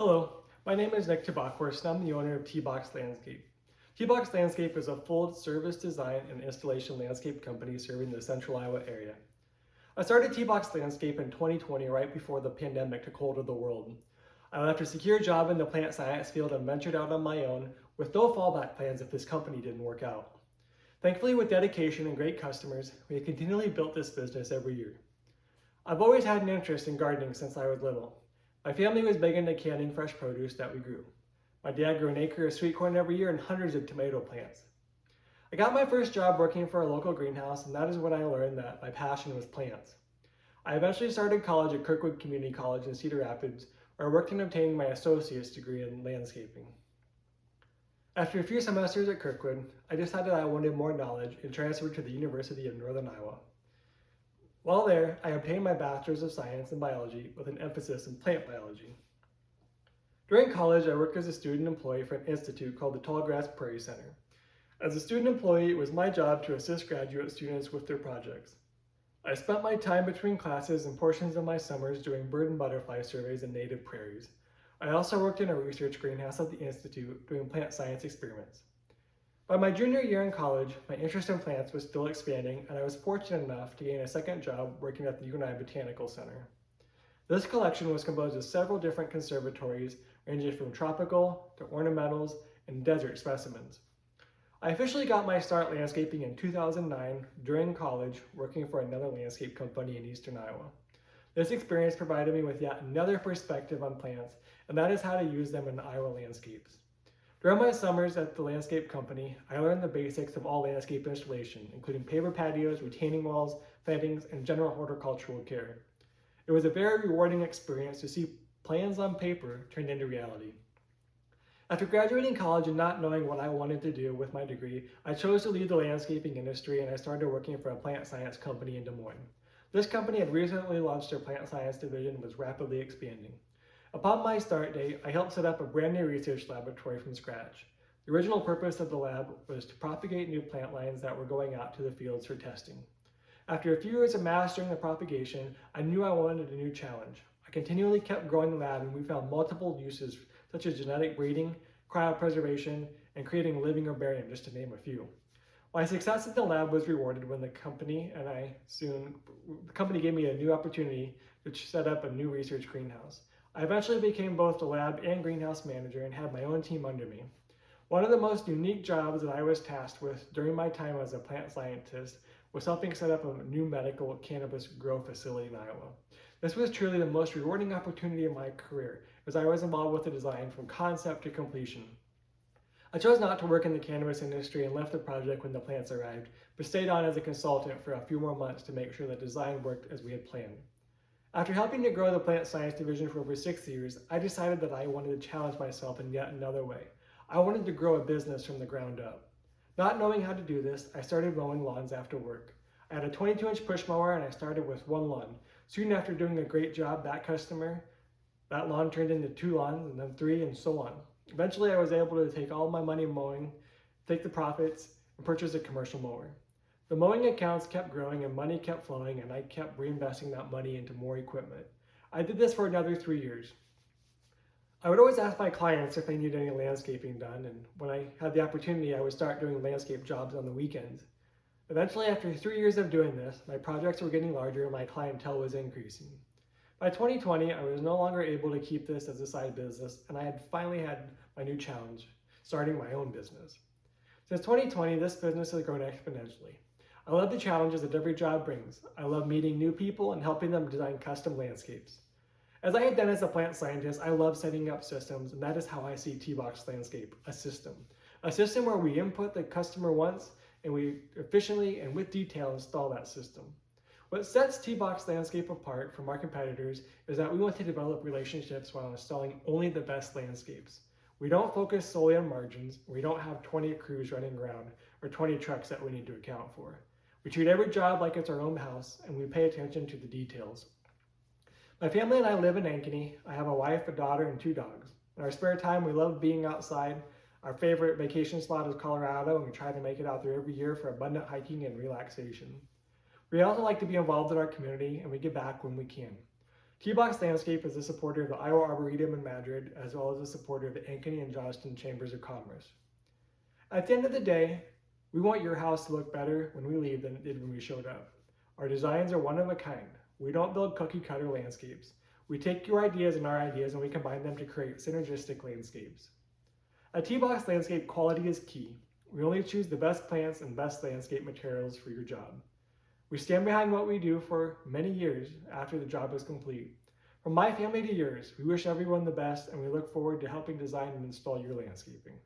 Hello, my name is TeBockhorst and I'm the owner of TeBock's Landscape. TeBock's Landscape is a full-service design and installation landscape company serving the central Iowa area. I started TeBock's Landscape in 2020 right before the pandemic took hold of the world. I left a secure job in the plant science field and ventured out on my own with no fallback plans if this company didn't work out. Thankfully, with dedication and great customers, we have continually built this business every year. I've always had an interest in gardening since I was little. My family was big into canning fresh produce that we grew. My dad grew an acre of sweet corn every year and hundreds of tomato plants. I got my first job working for a local greenhouse, and that is when I learned that my passion was plants. I eventually started college at Kirkwood Community College in Cedar Rapids, where I worked in obtaining my associate's degree in landscaping. After a few semesters at Kirkwood, I decided I wanted more knowledge and transferred to the University of Northern Iowa. While there, I obtained my Bachelor's of Science in Biology with an emphasis in plant biology. During college, I worked as a student employee for an institute called the Tallgrass Prairie Center. As a student employee, it was my job to assist graduate students with their projects. I spent my time between classes and portions of my summers doing bird and butterfly surveys in native prairies. I also worked in a research greenhouse at the institute doing plant science experiments. By my junior year in college, my interest in plants was still expanding, and I was fortunate enough to gain a second job working at the UNI Botanical Center. This collection was composed of several different conservatories, ranging from tropical to ornamentals and desert specimens. I officially got my start landscaping in 2009 during college, working for another landscape company in eastern Iowa. This experience provided me with yet another perspective on plants, and that is how to use them in Iowa landscapes. During my summers at the landscape company, I learned the basics of all landscape installation, including paver patios, retaining walls, plantings, and general horticultural care. It was a very rewarding experience to see plans on paper turned into reality. After graduating college and not knowing what I wanted to do with my degree, I chose to leave the landscaping industry and I started working for a plant science company in Des Moines. This company had recently launched their plant science division and was rapidly expanding. Upon my start date, I helped set up a brand new research laboratory from scratch. The original purpose of the lab was to propagate new plant lines that were going out to the fields for testing. After a few years of mastering the propagation, I knew I wanted a new challenge. I continually kept growing the lab and we found multiple uses such as genetic breeding, cryopreservation, and creating living herbarium, just to name a few. My success at the lab was rewarded when the company gave me a new opportunity to set up a new research greenhouse. I eventually became both the lab and greenhouse manager and had my own team under me. One of the most unique jobs that I was tasked with during my time as a plant scientist was helping set up a new medical cannabis grow facility in Iowa. This was truly the most rewarding opportunity of my career, as I was involved with the design from concept to completion. I chose not to work in the cannabis industry and left the project when the plants arrived, but stayed on as a consultant for a few more months to make sure the design worked as we had planned. After helping to grow the plant science division for over 6 years, I decided that I wanted to challenge myself in yet another way. I wanted to grow a business from the ground up. Not knowing how to do this, I started mowing lawns after work. I had a 22-inch push mower and I started with one lawn. Soon after doing a great job, that lawn turned into 2 lawns and then 3 and so on. Eventually, I was able to take all my money mowing, take the profits, and purchase a commercial mower. The mowing accounts kept growing and money kept flowing, and I kept reinvesting that money into more equipment. I did this for another 3 years. I would always ask my clients if they needed any landscaping done, and when I had the opportunity, I would start doing landscape jobs on the weekends. Eventually, after 3 years of doing this, my projects were getting larger and my clientele was increasing. By 2020, I was no longer able to keep this as a side business, and I had finally had my new challenge, starting my own business. Since 2020, this business has grown exponentially. I love the challenges that every job brings. I love meeting new people and helping them design custom landscapes. As I had done as a plant scientist, I love setting up systems, and that is how I see TeBock's Landscape, a system. A system where we input the customer wants, and we efficiently and with detail install that system. What sets TeBock's Landscape apart from our competitors is that we want to develop relationships while installing only the best landscapes. We don't focus solely on margins, we don't have 20 crews running around or 20 trucks that we need to account for. We treat every job like it's our own house, and we pay attention to the details. My family and I live in Ankeny. I have a wife, a daughter, and 2 dogs. In our spare time, we love being outside. Our favorite vacation spot is Colorado, and we try to make it out there every year for abundant hiking and relaxation. We also like to be involved in our community, and we give back when we can. TeBock's Landscape is a supporter of the Iowa Arboretum in Madrid, as well as a supporter of the Ankeny and Johnston Chambers of Commerce. At the end of the day, we want your house to look better when we leave than it did when we showed up. Our designs are one of a kind. We don't build cookie cutter landscapes. We take your ideas and our ideas and we combine them to create synergistic landscapes. At TeBock's Landscape, quality is key. We only choose the best plants and best landscape materials for your job. We stand behind what we do for many years after the job is complete. From my family to yours, we wish everyone the best and we look forward to helping design and install your landscaping.